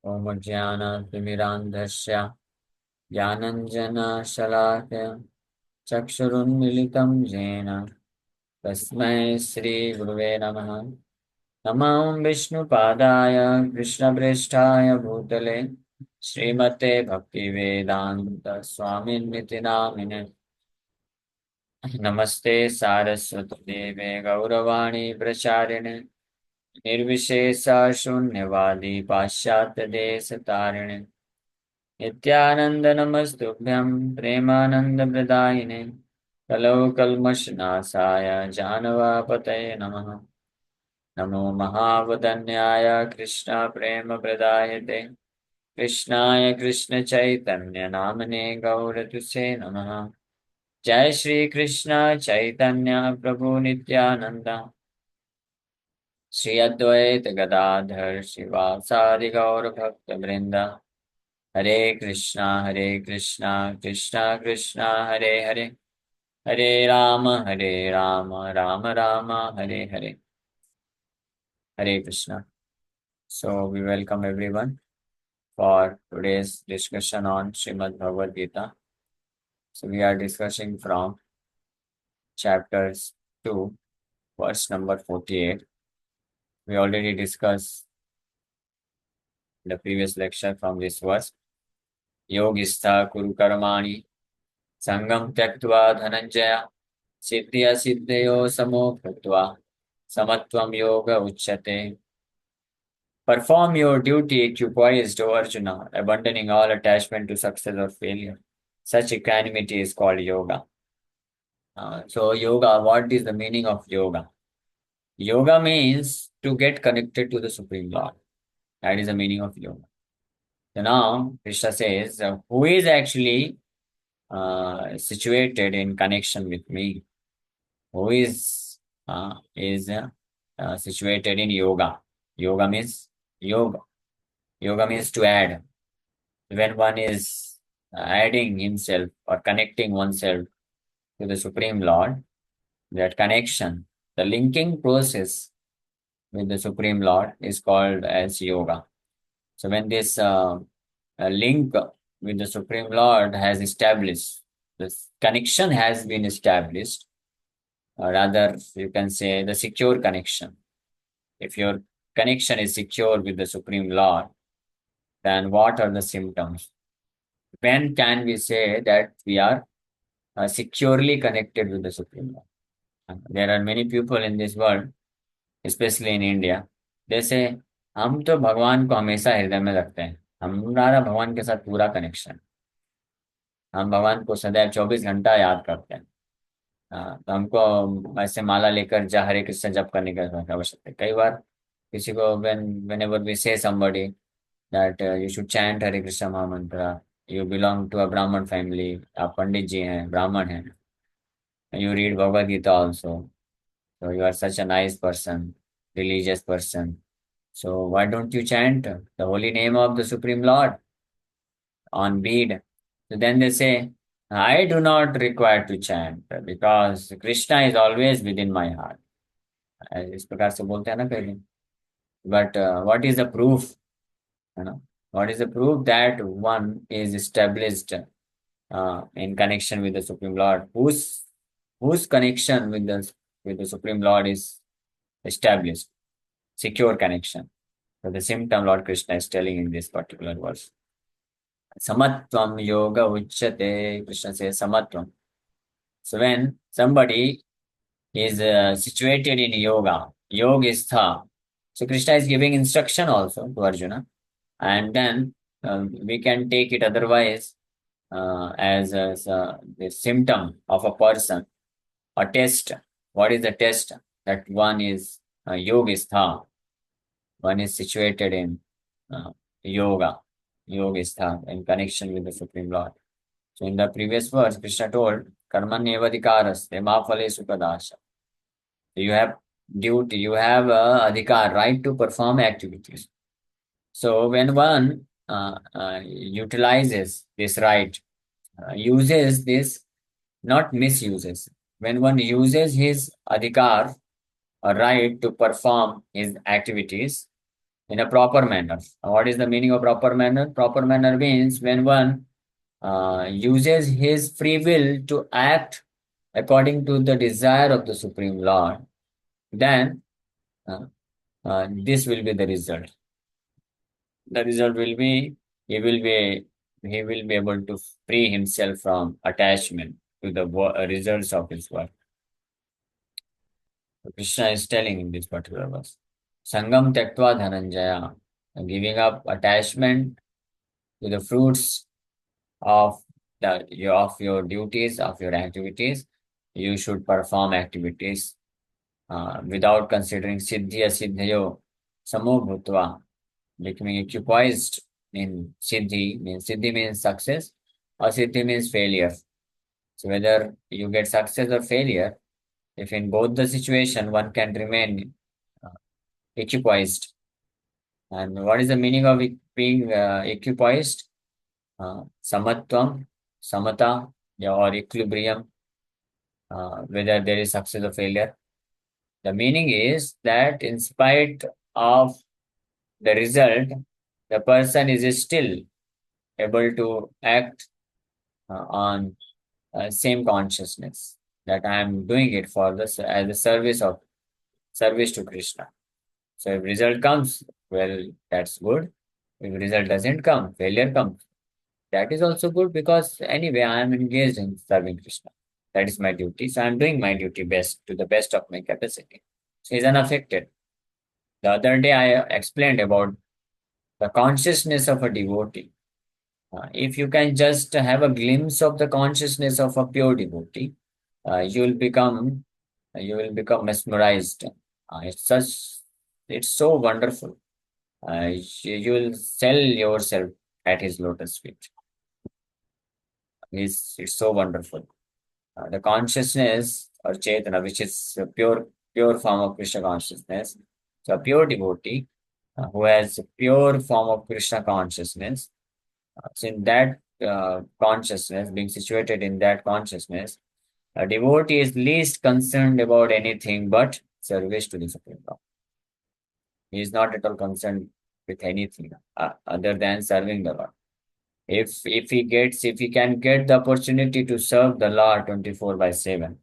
ॐ ज्ञानातिमिरान्धस्य ज्ञानञ्जनशलाकया चक्षुरुन्मिलितं येन तस्मै श्रीगुरुवे नमः। नमो विष्णुपादाय कृष्णप्रेष्ठाय भूतले श्रीमते भक्तिवेदान्त स्वामिन्निति नामिने। नमस्ते सारस्वती देवे गौरवाणी प्रचारिणे निर्विशेषा शून्यवादी पाश्चात्यदेशतारिणे नित्यानंद नमस्तुभ्यं प्रेमानंदप्रदायिने कलौ कल्मषनाशाय जानवापतये नमः। नमो महावदन्याय कृष्ण प्रेम प्रदायते कृष्णाय कृष्ण चैतन्य नामने गौरतुसे नमः। जय श्री कृष्ण चैतन्य प्रभु नित्यानंद श्री अद्वैत गदाधर शिवासादि गौर भक्त वृंदा हरे कृष्णा कृष्णा कृष्णा हरे हरे हरे राम राम राम हरे हरे। हरे Krishna. So we welcome everyone for today's discussion on Srimad Bhagavad Gita. So we are discussing from chapters 2, verse number 48. We already discussed the previous lecture from this verse. Yogistha Kuru Karmani Sangam Tyaktva Dhananjaya Siddhya Siddhayo Samo Bhutva Samatvam Yoga Uchyate. Perform your duty equipoised, O Arjuna, abandoning all attachment to success or failure. Such equanimity is called yoga. So, yoga, what is the meaning of yoga? Yoga means to get connected to the Supreme Lord. That is the meaning of yoga. So now, Krishna says, who is actually situated in connection with me? Who is situated in yoga? Yoga means yoga. Yoga means to add. When one is adding himself or connecting oneself to the Supreme Lord, that connection, the linking process with the Supreme Lord is called as yoga. So when this link with the Supreme Lord has established, this connection has been established, or rather you can say the secure connection. If your connection is secure with the Supreme Lord, then what are the symptoms? When can we say that we are securely connected with the Supreme Lord? There are many people in this world, especially in India, they say हम तो भगवान को हमेशा हृदय में रखते हैं, हमारा भगवान के साथ पूरा कनेक्शन, हम भगवान को सदैव 24 घंटा याद करते हैं। तो हमको ऐसे माला लेकर जा हरे कृष्ण जप करने की आवश्यकता है। कई बार किसी को whenever we say somebody that you should chant हरे कृष्ण महामंत्र, you belong to a Brahman family, आप पंडित जी हैं, ब्राह्मण हैं, you read Bhagavad Gita also, so you are such a nice person, religious person, so why don't you chant the holy name of the Supreme Lord on bead? So then they say, I do not require to chant because Krishna is always within my heart. इस प्रकार से बोलते हैं ना कई लोग। But what is the proof? You know, what is the proof that one is established in connection with the Supreme Lord? Whose connection with the Supreme Lord is established? Secure connection. So the symptom Lord Krishna is telling in this particular verse. Samatvam yoga uchyate. Krishna says samatvam. So when somebody is situated in yoga, yogistha. So Krishna is giving instruction also to Arjuna, and then we can take it otherwise as the symptom of a person, a test. What is the test? That one is yogistha. One is situated in yoga, yogistha, in connection with the Supreme Lord. So in the previous verse, Krishna told, Karmanyevadikaraste ma phalesu kadasha. You have duty, you have adhikar, right to perform activities. So when one utilizes this right, uses this, not misuses. When one uses his adhikar, a right to perform his activities, in a proper manner. What is the meaning of proper manner? Proper manner means when one uses his free will to act according to the desire of the Supreme Lord, then uh, this will be the result. The result will be he will be he will be able to free himself from attachment to the results of his work. So Krishna is telling in this particular verse. Sangam Tektva Dhananjaya, giving up attachment to the fruits of of your duties, of your activities. You should perform activities without considering siddhya siddhayo samo bhutva, becoming equipoised in siddhi means success or siddhi means failure. So whether you get success or failure, if in both the situation one can remain uh, equipoised. And what is the meaning of being equipoised? Samatvam, samata, yeah, or equilibrium, whether there is success or failure. The meaning is that in spite of the result, the person is still able to act on same consciousness that I am doing it for this as a service to Krishna. So if result comes, well, that's good. If result doesn't come, failure comes. That is also good because anyway, I am engaged in serving Krishna. That is my duty. So I am doing my duty best to the best of my capacity. So he's unaffected. The other day I explained about the consciousness of a devotee. If you can just have a glimpse of the consciousness of a pure devotee, uh, you will become you will become mesmerized. It's so wonderful. You will sell yourself at his lotus feet. It's so wonderful. The consciousness or Chaitana, which is a pure form of Krishna consciousness. So a pure devotee who has a pure form of Krishna consciousness. So in that consciousness, being situated in that consciousness, a devotee is least concerned about anything but service to the Supreme Lord. He is not at all concerned with anything other than serving the Lord. If he can get the opportunity to serve the Lord 24 by 7,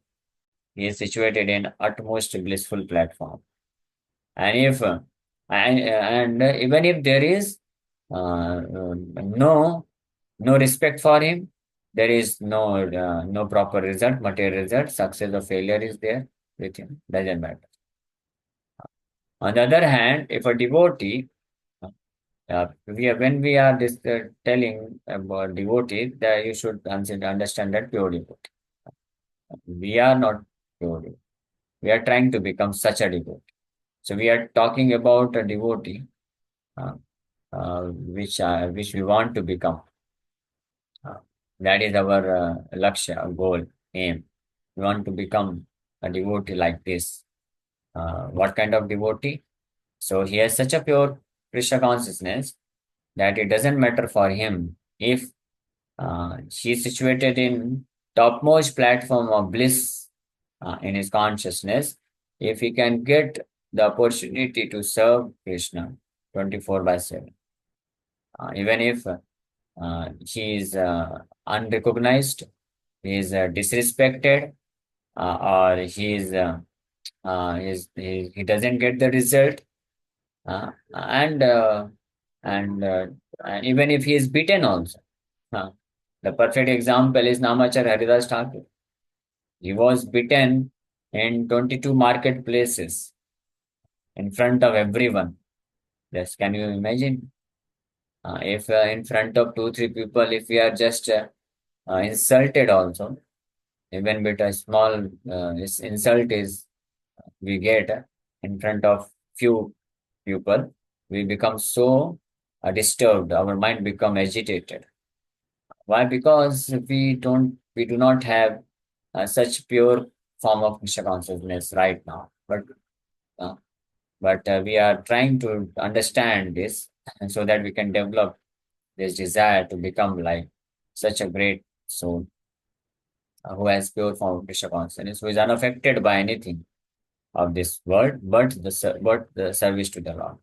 he is situated in utmost blissful platform. And if and even if there is no respect for him, there is no proper result, material result, success or failure is there with him, doesn't matter. On the other hand, if a devotee, when we are telling about devotee, that you should understand that pure devotee. We are not pure devotee. We are trying to become such a devotee. So we are talking about a devotee, uh, which we want to become. Uh, that is our lakshya, our goal, aim. We want to become a devotee like this. What kind of devotee? So he has such a pure Krishna consciousness that it doesn't matter for him if he is situated in topmost platform of bliss in his consciousness. If he can get the opportunity to serve Krishna 24 by 7, even if he is unrecognized, he is disrespected, or he doesn't get the result, uh, and uh, and even if he is beaten also. Uh, the perfect example is Namachar Haridas Thakur. He was beaten in 22 marketplaces in front of everyone. Yes, can you imagine? If in front of two, three people, if we are just insulted also, even with a small insult is we get in front of few people, we become so disturbed. Our mind become agitated. Why? Because we do not have such pure form of Krishna consciousness right now. Uh, but we are trying to understand this, and so that we can develop this desire to become like such a great soul who has pure form of Krishna consciousness, who is unaffected by anything of this world, but the service to the Lord.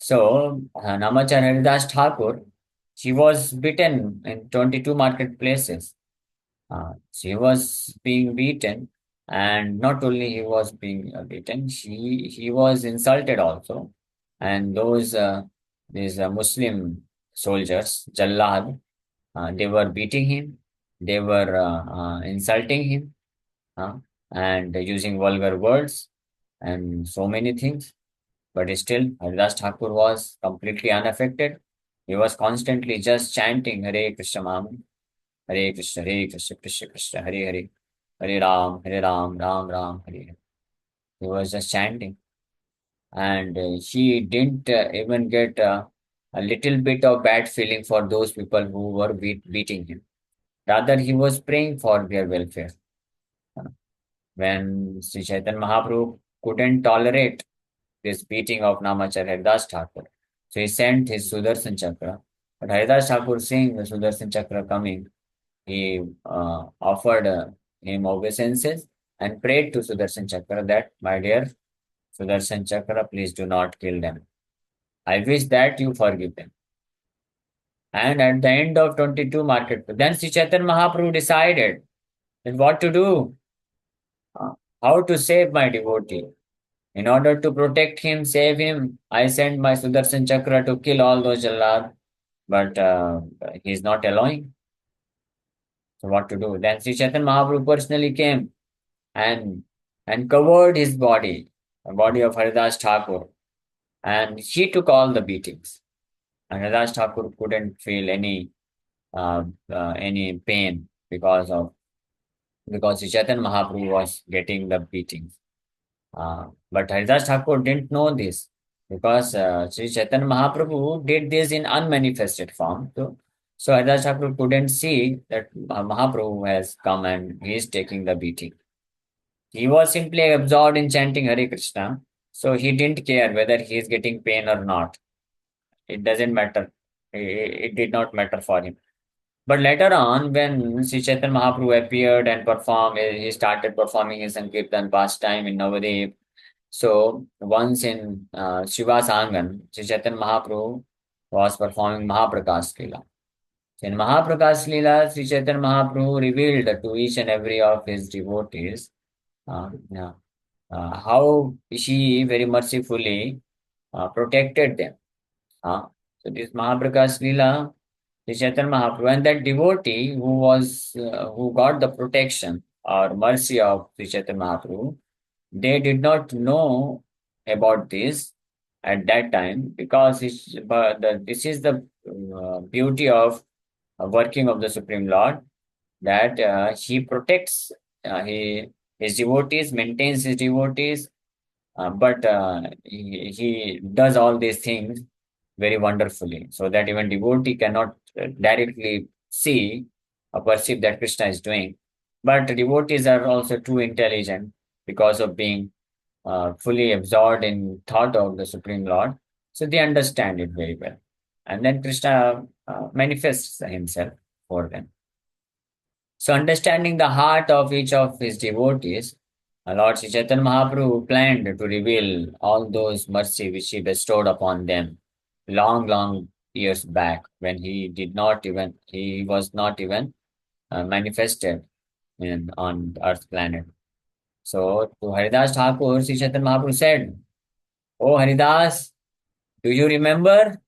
So, Namachan Haridas Thakur, she was beaten in 22 marketplaces. She was being beaten, and not only he was being beaten, he was insulted also. And these Muslim soldiers, Jallad, they were beating him, they were insulting him, uh, and using vulgar words and so many things. But still, Haridas Thakur was completely unaffected. He was constantly just chanting Hare Krishna Mahamani, Hare Krishna, Krishna Krishna, Hare Hare, Hare Ram, Ram Ram, Hare Hare. He was just chanting. And he didn't even get a little bit of bad feeling for those people who were beating him. Rather, he was praying for their welfare. When Sri Chaitanya Mahaprabhu couldn't tolerate this beating of Namachar Haridas Thakur. So he sent his Sudarshan Chakra. But Haridas Thakur, seeing the Sudarshan Chakra coming, he offered him obeisances and prayed to Sudarshan Chakra that, my dear Sudarshan Chakra, please do not kill them. I wish that you forgive them. And at the end of 22 market, then Sri Chaitanya Mahaprabhu decided that what to do, uh, how to save my devotee. In order to protect him, save him, I sent my Sudarshan Chakra to kill all those Jallad, but he's not allowing. So what to do? Then Sri Chaitanya Mahaprabhu personally came and covered his body, the body of Haridas Thakur, and he took all the beatings. And Haridas Thakur couldn't feel any pain because Sri Chaitanya Mahaprabhu was getting the beatings. But Haridas Thakur didn't know this because Sri Chaitanya Mahaprabhu did this in unmanifested form. So Haridas Thakur couldn't see that Mahaprabhu has come and he is taking the beating. He was simply absorbed in chanting Hare Krishna, so he didn't care whether he is getting pain or not. It doesn't matter. It did not matter for him. But later on, when Sri Chaitanya Mahaprabhu appeared and performed, he started performing his Sankirtan pastime in Navadip. So once in Shiva's Angan, Sri Chaitanya Mahaprabhu was performing Mahaprakash Leela. In Mahaprakash Leela, Sri Chaitanya Mahaprabhu revealed to each and every of his devotees yeah, how she very mercifully protected them. So this Mahaprakash Leela, Sri Chaitanya Mahaprabhu, and that devotee who got the protection or mercy of Sri Chaitanya Mahaprabhu, they did not know about this at that time because this is the beauty of working of the Supreme Lord that he protects his devotees, maintains his devotees, but he does all these things very wonderfully so that even devotee cannot directly see or perceive that Krishna is doing. But devotees are also too intelligent because of being fully absorbed in thought of the Supreme Lord. So they understand it very well. And then Krishna manifests himself for them. So, understanding the heart of each of his devotees, Lord Sri Chaitanya Mahaprabhu planned to reveal all those mercy which he bestowed upon them long, long years back when he was not even manifested on Earth planet. So, to Haridas Thakur, Sri Chaitanya Mahaprabhu said, "Oh Haridas, do you remember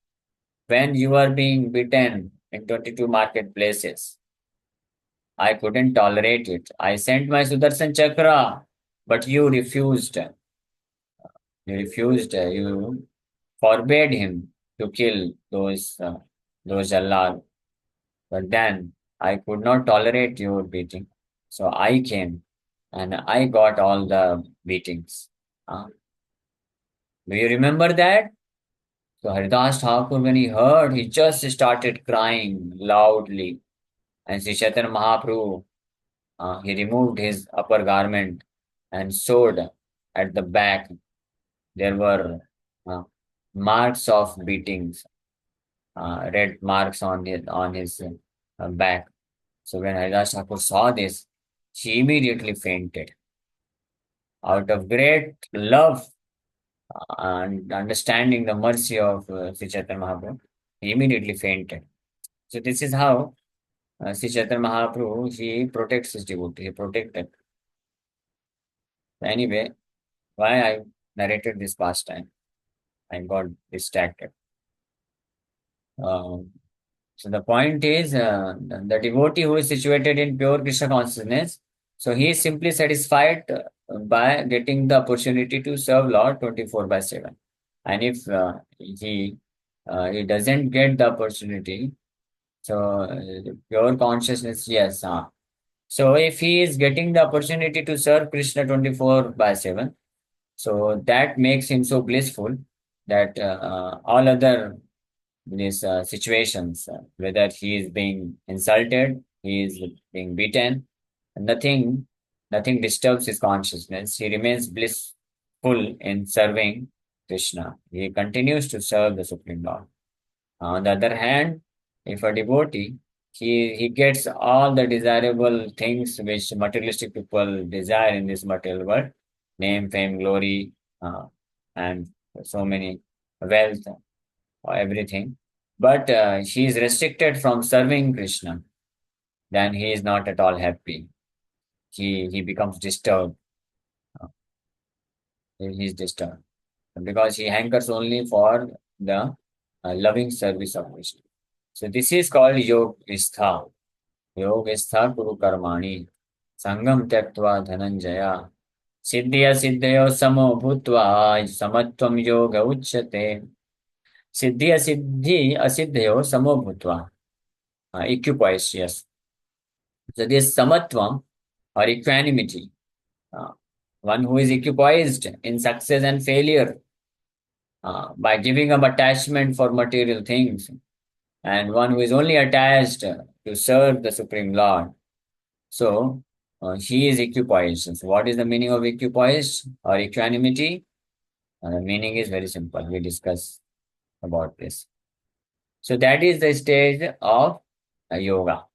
when you were being beaten in 22 marketplaces? I couldn't tolerate it. I sent my Sudarshan Chakra, but you refused. You forbade him to kill those Allah. But then I could not tolerate your beating. So I came and I got all the beatings. Uh, do you remember that? So Haridas Thakur, when he heard, he just started crying loudly. And Sri Chaitanya Mahaprabhu, he removed his upper garment and showed at the back there were uh, marks of beatings, red marks on his back. So when Haridas Thakur saw this, she immediately fainted. Out of great love, and understanding the mercy of Sri Chaitanya Mahaprabhu, he immediately fainted. So this is how Sri Chaitanya Mahaprabhu, he protects his devotee, he protected. Anyway, why I narrated this past time, I got distracted. Um, so the point is, the devotee who is situated in pure Krishna consciousness, so he is simply satisfied by getting the opportunity to serve Lord 24 by 7. And if he doesn't get the opportunity, so pure consciousness, yes. So if he is getting the opportunity to serve Krishna 24 by 7, so that makes him so blissful that all other these situations, whether he is being insulted, he is being beaten, nothing disturbs his consciousness. He remains blissful in serving Krishna. He continues to serve the Supreme Lord. On the other hand, if a devotee, he gets all the desirable things which materialistic people desire in this material world, name, fame, glory, and so many wealth, everything. But he is restricted from serving Krishna, then he is not at all happy. He becomes disturbed. Uh, he is disturbed because he hankers only for the loving service of Krishna. So this is called Yog Istha. Yog Istha Kuru Karmani. Sangam Tyaktva Dhananjaya. Siddhya Siddhayo Samo Bhutva Samatvam Yoga Uchyate. Siddhya Siddhi Asiddhayo Samo Bhutva. Equipoise, yes. So this Samatvam or equanimity, uh, one who is equipoised in success and failure by giving up attachment for material things, and one who is only attached to serve the Supreme Lord. So he is equipoised. So what is the meaning of equipoised or equanimity? The meaning is very simple. We discuss about this. So that is the stage of yoga.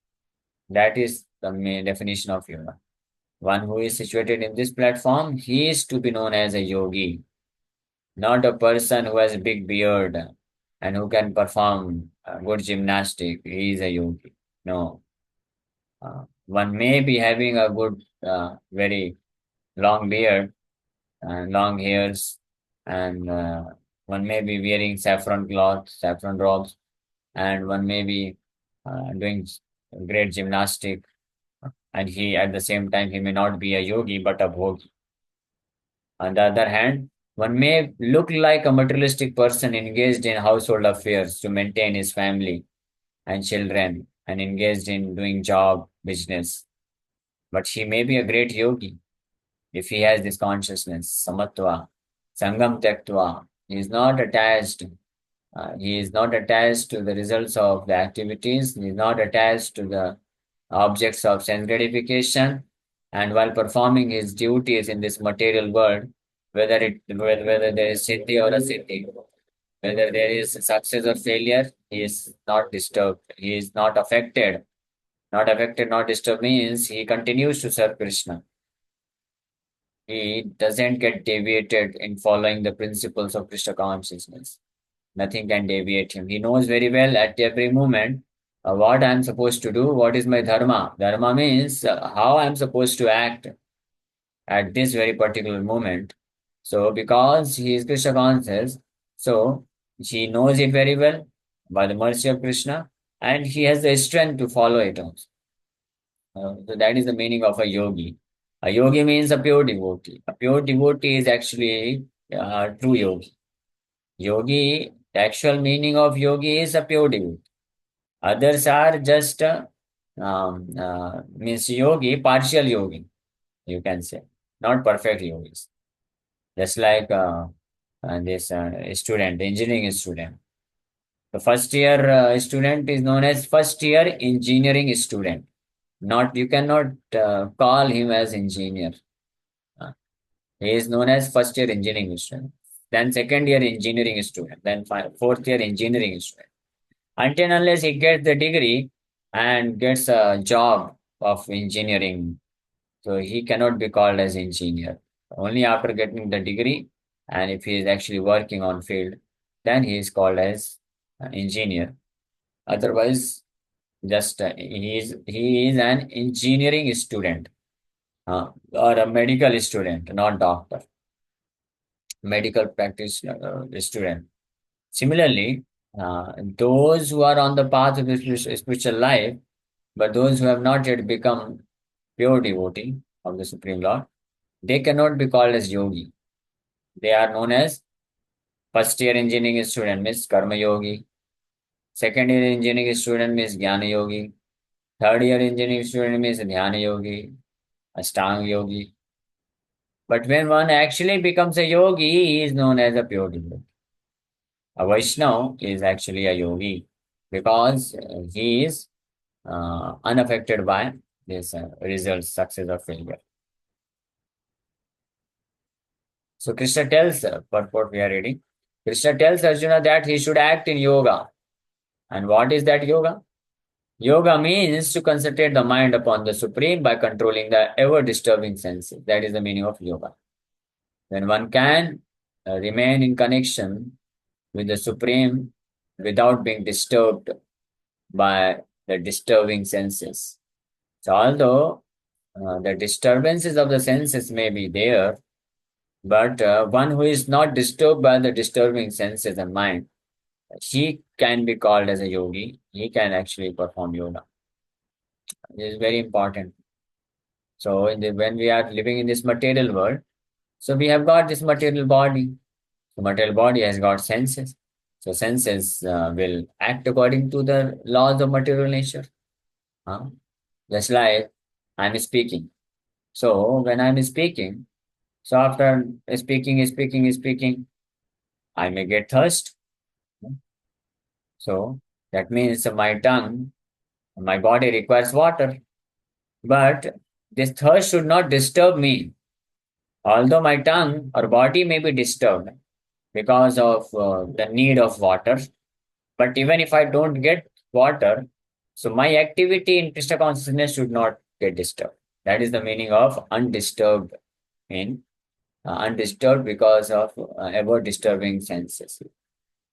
That is the main definition of yoga. One who is situated in this platform, he is to be known as a yogi, not a person who has a big beard and who can perform good gymnastic. He is a yogi. No. One may be having a good, very long beard and long hairs, and one may be wearing saffron cloth, saffron robes, and one may be doing great gymnastic, and he at the same time he may not be a yogi but a bhogi. On the other hand, one may look like a materialistic person engaged in household affairs to maintain his family and children and engaged in doing job, business. But he may be a great yogi if he has this consciousness, samatva, sangam tyaktva. He is not attached to the results of the activities. He is not attached to the objects of sense gratification. And while performing his duties in this material world, whether there is siddhi or asiddhi, whether there is success or failure, he is not disturbed. He is not affected. Not affected, not disturbed means he continues to serve Krishna. He doesn't get deviated in following the principles of Krishna consciousness. Nothing can deviate him. He knows very well at every moment what I'm supposed to do, what is my dharma. Dharma means how I'm supposed to act at this very particular moment. So, because he is Krishna conscious, so he knows it very well by the mercy of Krishna, and he has the strength to follow it also. So that is the meaning of a yogi. A yogi means a pure devotee. A pure devotee is actually a true yogi. Yogi, the actual meaning of yogi is a pure devotee. Others are just means yogi, partial yogi, you can say, not perfect yogis. Just like this student, engineering student. The first year student is known as first year engineering student. Not you cannot call him as engineer. Uh, he is known as first year engineering student. Then second year engineering student. Then fourth year engineering student. Until unless he gets the degree and gets a job of engineering, so he cannot be called as engineer. Only after getting the degree, And if he is actually working on field, then he is called as an engineer. Otherwise, just he is an engineering student, or a medical student, not doctor, medical practitioner student. Similarly, those who are on the path of the spiritual life, but those who have not yet become pure devotee of the Supreme Lord, they cannot be called as yogi. They are known as first year engineering student means karma yogi, second year engineering student means jnana yogi, third year engineering student means dhyana yogi, ashtanga yogi. But when one actually becomes a yogi, he is known as a pure devotee. A Vaishnava is actually a yogi because he is unaffected by this results, success or failure. So Krishna tells, purport we are reading, Krishna tells Arjuna that he should act in yoga. And what is that yoga? Yoga means to concentrate the mind upon the Supreme by controlling the ever disturbing senses. That is the meaning of yoga. When one can remain in connection with the Supreme without being disturbed by the disturbing senses. So, although the disturbances of the senses may be there, but one who is not disturbed by the disturbing senses and mind, he can be called as a yogi. He can actually perform yoga. It is very important. So, when we are living in this material world, so we have got this material body. The material body has got senses. So, senses will act according to the laws of material nature. Huh? Just like I'm speaking. So, when I'm speaking, so after speaking, I may get thirst. So, that means my tongue, my body requires water. But this thirst should not disturb me. Although my tongue or body may be disturbed because of the need of water, but even if I don't get water, so my activity in Krishna consciousness should not get disturbed. That is the meaning of undisturbed, in undisturbed because of ever disturbing senses.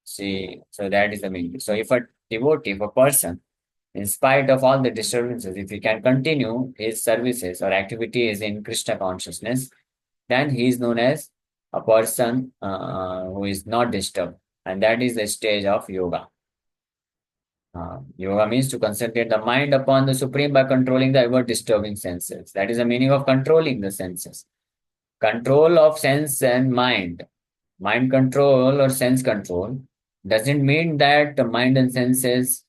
See, so that is the meaning. So if a devotee, if a person, in spite of all the disturbances, if he can continue his services or activities in Krishna consciousness, then he is known as a person who is not disturbed. And that is the stage of yoga. Yoga means to concentrate the mind upon the Supreme by controlling the ever disturbing senses. That is the meaning of controlling the senses. Control of sense and mind. Mind control or sense control doesn't mean that the mind and senses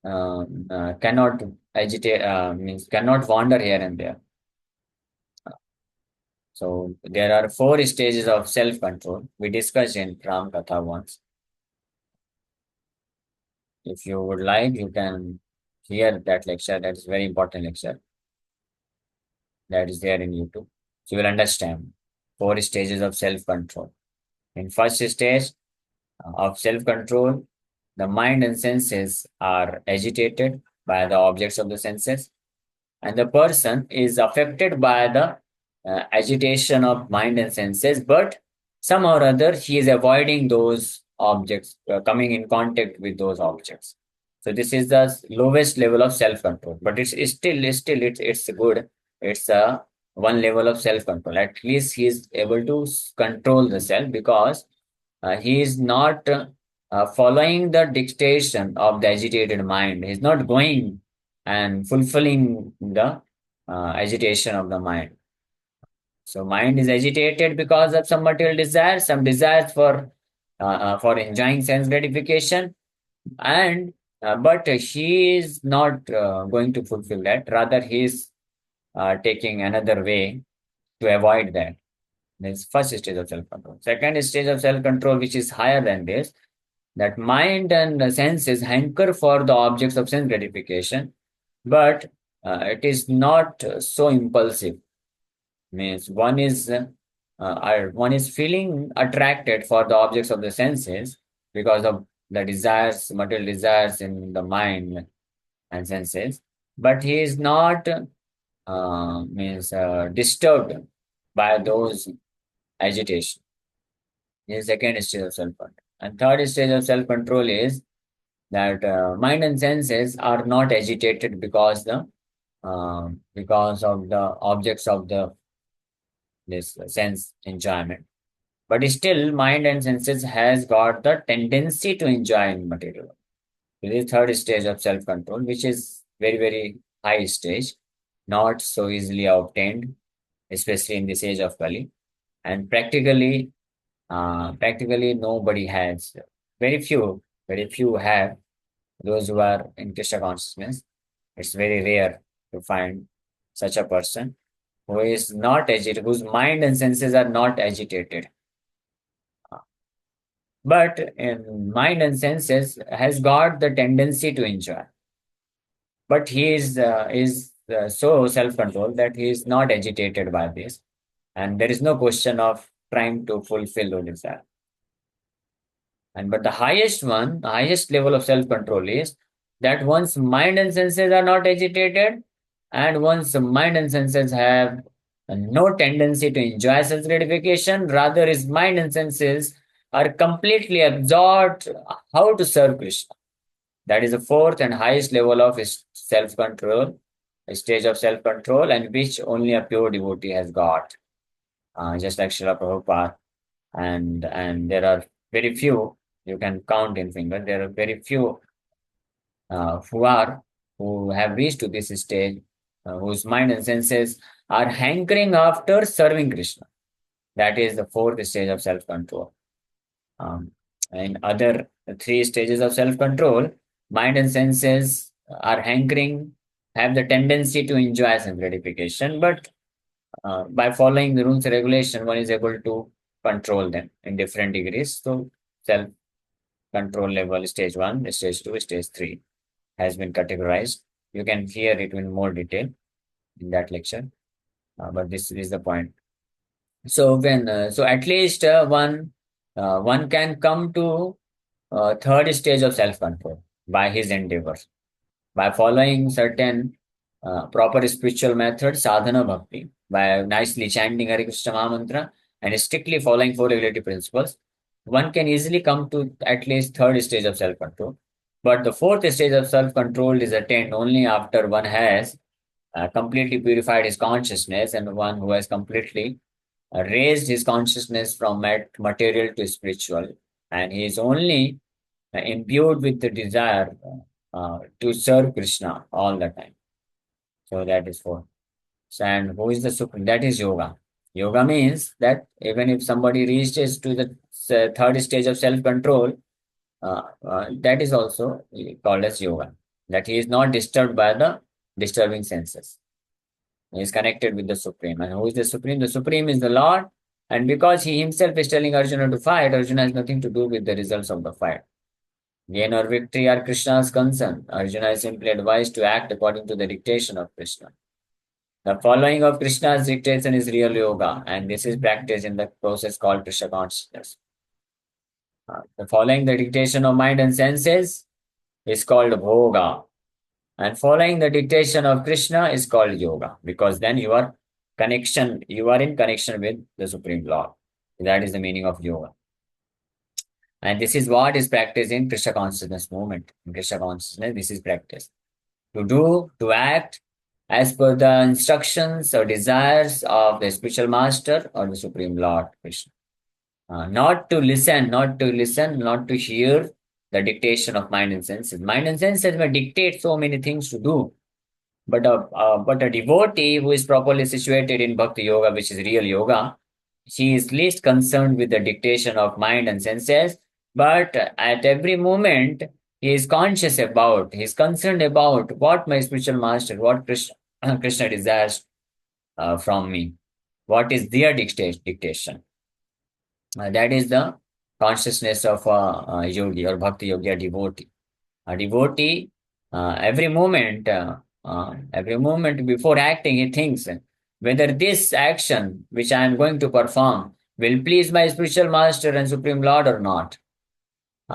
cannot agitate, means cannot wander here and there. So there are four stages of self-control. We discussed in Ram Katha once. If you would like, you can hear that lecture. That is very important lecture. That is there in YouTube. So you will understand four stages of self-control. In first stage of self-control, the mind and senses are agitated by the objects of the senses, and the person is affected by the agitation of mind and senses, but somehow or other he is avoiding those objects, coming in contact with those objects. So this is the lowest level of self-control, but it's still it's good. It's a one level of self-control. At least he is able to control the self because he is not following the dictation of the agitated mind. He's not going and fulfilling the agitation of the mind. So mind is agitated because of some material desires, some desires for enjoying sense gratification, and but he is not going to fulfill that. Rather, he is taking another way to avoid that. This first stage of self control. Second stage of self control, which is higher than this, that mind and senses hanker for the objects of sense gratification, but it is not so impulsive. Means one is feeling attracted for the objects of the senses because of the desires, material desires in the mind and senses, but he is not means disturbed by those agitation. is second stage of self-control. And third stage of self-control is that mind and senses are not agitated because of the objects of the this sense enjoyment. But still, mind and senses has got the tendency to enjoy material. This is third stage of self-control, which is very, very high stage, not so easily obtained, especially in this age of Kali. And practically nobody has. Very few have those who are in Krishna consciousness. It's very rare to find such a person who is not agitated, whose mind and senses are not agitated. But in mind and senses has got the tendency to enjoy. But he is so self-controlled that he is not agitated by this, and there is no question of trying to fulfill the desire. And but the highest one, the highest level of self-control is that one's mind and senses are not agitated, and one's mind and senses have no tendency to enjoy self gratification. Rather, his mind and senses are completely absorbed how to serve Krishna. That is the fourth and highest level of self-control, a stage of self-control, and which only a pure devotee has got, just like Srila Prabhupada. And there are very few, you can count in fingers, there are very few who have reached to this stage, whose mind and senses are hankering after serving Krishna. That is the fourth stage of self-control. Um, in other three stages of self-control, mind and senses are hankering, have the tendency to enjoy some gratification, but by following the rules and regulation, one is able to control them in different degrees. So self-control level, stage one, stage two, stage three has been categorized. You can hear it in more detail in that lecture, but this is the point. So when so at least one can come to third stage of self-control by his endeavors, by following certain proper spiritual methods, sadhana bhakti, by nicely chanting Hare Krishna Mahamantra and strictly following four regulative principles, one can easily come to at least third stage of self-control. But the fourth stage of self-control is attained only after one has completely purified his consciousness and one who has completely raised his consciousness from material to spiritual, and he is only imbued with the desire to serve Krishna all the time. So that is four. So, and who is the supreme? That is yoga. Yoga means that even if somebody reaches to the third stage of self-control, that is also called as yoga. That he is not disturbed by the disturbing senses. He is connected with the Supreme. And who is the Supreme? The Supreme is the Lord. And because he himself is telling Arjuna to fight, Arjuna has nothing to do with the results of the fight. Gain or victory are Krishna's concern. Arjuna is simply advised to act according to the dictation of Krishna. The following of Krishna's dictation is real yoga, and this is practiced in the process called Krishna consciousness. The following the dictation of mind and senses is called bhoga, and following the dictation of Krishna is called yoga, because then you are in connection with the Supreme Lord. That is the meaning of yoga. And this is what is practiced in Krishna consciousness movement. In Krishna consciousness, this is practiced. To act as per the instructions or desires of the spiritual master or the Supreme Lord Krishna. Not to hear the dictation of mind and senses. Mind and senses may dictate so many things to do, but a devotee who is properly situated in Bhakti Yoga, which is real yoga, she is least concerned with the dictation of mind and senses, but at every moment he is he is concerned about what my spiritual master, what Krishna desires from me, what is their dictation. That is the consciousness of a yogi or bhakti yogi, a devotee. A devotee, every moment before acting, he thinks whether this action which I am going to perform will please my spiritual master and supreme lord or not.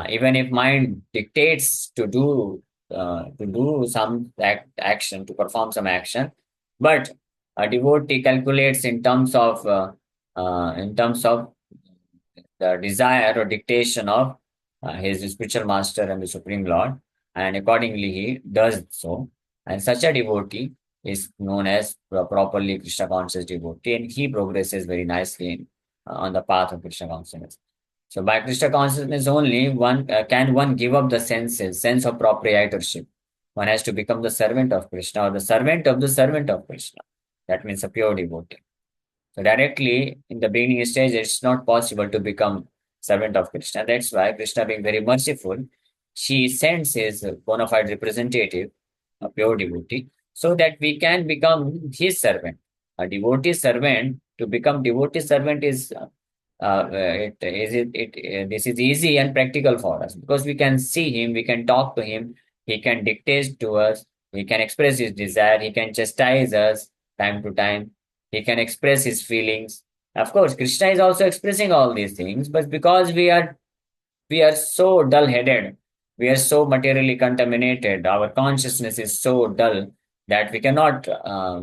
Even if mind dictates to do some action, to perform some action, but a devotee calculates in terms of the desire or dictation of his spiritual master and the Supreme Lord, and accordingly he does so. And such a devotee is known as properly Krishna conscious devotee, and he progresses very nicely on the path of Krishna consciousness. So by Krishna consciousness only, one can one give up the sense of proprietorship. One has to become the servant of Krishna or the servant of the servant of Krishna. That means a pure devotee. So directly in the beginning stage, it's not possible to become servant of Krishna. That's why Krishna, being very merciful, she sends his bona fide representative, a pure devotee, so that we can become his servant. A devotee servant, to become devotee servant is this is easy and practical for us because we can see him, we can talk to him, he can dictate to us, he can express his desire, he can chastise us time to time, he can express his feelings. Of course, Krishna is also expressing all these things, but because we are so dull headed, we are so materially contaminated, our consciousness is so dull that we cannot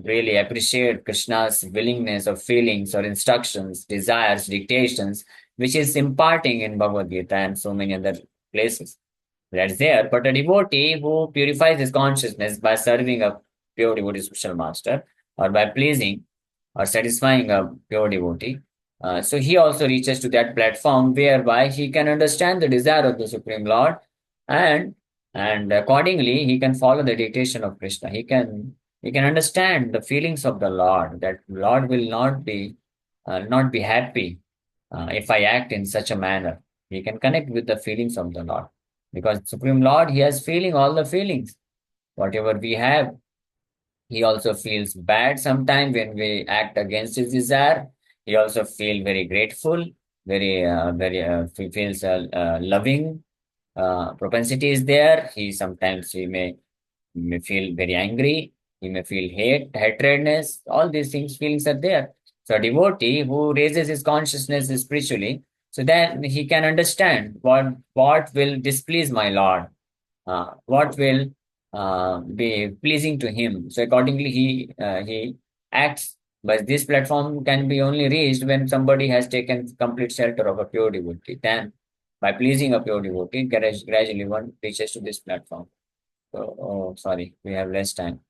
really appreciate Krishna's willingness of feelings or instructions, desires, dictations, which is imparting in Bhagavad Gita and so many other places. That's there. But a devotee who purifies his consciousness by serving a pure devotee spiritual master or by pleasing or satisfying a pure devotee, so he also reaches to that platform whereby he can understand the desire of the Supreme Lord, and and accordingly he can follow the dictation of Krishna. He can understand the feelings of the Lord. That Lord will not be happy if I act in such a manner. He can connect with the feelings of the Lord because Supreme Lord, he has feeling all the feelings. Whatever we have, he also feels bad sometimes when we act against his desire. He also feel very grateful, he feels loving propensity is there. He may feel very angry. He may feel hatredness. All these things, feelings are there. So a devotee who raises his consciousness spiritually, so then he can understand what will displease my Lord, what will be pleasing to him. So accordingly, he acts. But this platform can be only reached when somebody has taken complete shelter of a pure devotee. Then, by pleasing a pure devotee, gradually one reaches to this platform. So, oh, sorry, we have less time.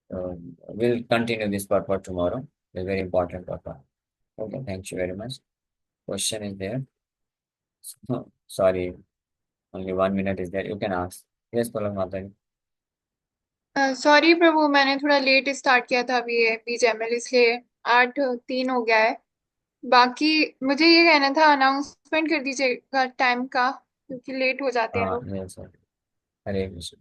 We'll continue this purport tomorrow. It's a very important purport. Okay, thank you very much. Question is there? Sorry, only 1 minute is there. You can ask. Yes, Palam Mataji. Sorry प्रभु, मैंने थोड़ा let start किया था अभी ये बीजेएमएल, इसलिए 8:03 हो गया है। बाकी मुझे ये कहना था, अनाउंसमेंट कर दीजिएगा टाइम का, क्योंकि लेट हो जाते हैं लोग। Yes, sir. Hare Krishna.